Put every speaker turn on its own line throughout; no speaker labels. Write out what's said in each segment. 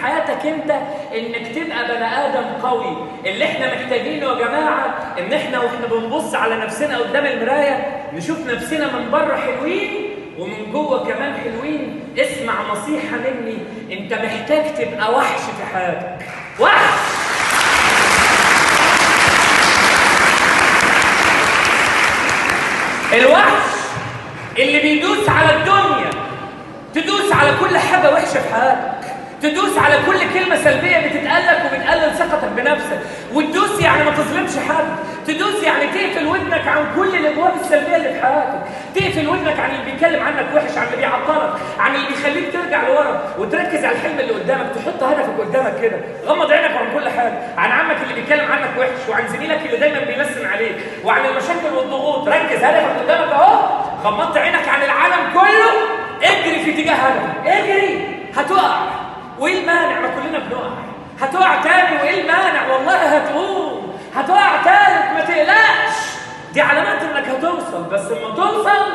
حياتك انت انك تبقى بني ادم قوي. اللي احنا محتاجينه يا جماعه ان احنا واحنا بنبص على نفسنا قدام المرايه نشوف نفسنا من بره حلوين ومن جوه كمان حلوين. اسمع نصيحه مني، انت محتاج تبقى وحش في حياتك. وحش. الوحش اللي بيدوس على الدنيا، تدوس على كل حاجة وحشة في حياتك، تدوس على كل كلمة سلبية بتتقلك وبتقلل ثقتك بنفسك، وتدوس يعني ما تظلمش حد، تدوس يعني تقفل ودنك عن كل الابواب السلبية اللي في حياتك، تقفل ودنك عن اللي بيتكلم عنك وحش، عن اللي بيعطلك، عن اللي بيخليك ترجع لورا، وتركز على الحلم اللي قدامك، تحط هدفك قدامك كده، غمض عينك عن كل حاجة، عن عمك اللي بيتكلم عنك وحش، وعن زميلك اللي دايما بيمثل عليك، وعن المشاكل والضغوط، ركز هدفك قدامك اهو، غمضت عينك عن العالم كله، اجري في اتجاه هدفك، اجري. هتقع وايه المانع؟ ما كلنا بنقع. هتقع تاني وايه المانع؟ والله هتقوم. هتقع تالت، ما تقلقش، دي علامات انك هتوصل. بس لما توصل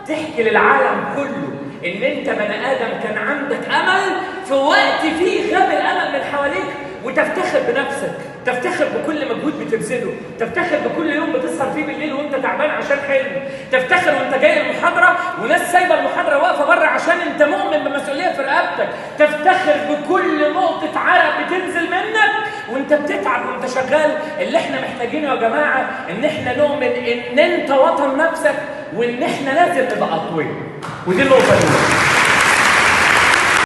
تحكي للعالم كله ان انت بني ادم كان عندك امل في وقت فيه غاب الامل من حواليك، وتفتخر بنفسك، تفتخر بكل مجهود بتبذله، تفتخر بكل يوم بتسهر فيه بالليل وانت تعبان عشان حلم، تفتخر وانت جاي المحاضره وناس سايبه المحاضره واقفه بره عشان انت مؤمن بمسؤوليه في رقبتك، تفتخر بكل نقطه عرق بتنزل منك وانت بتتعب وانت شغال. اللي احنا محتاجينه يا جماعه ان احنا نؤمن ان انت وطن نفسك وان احنا لازم نبقى اقوياء. ودي النقطه دي.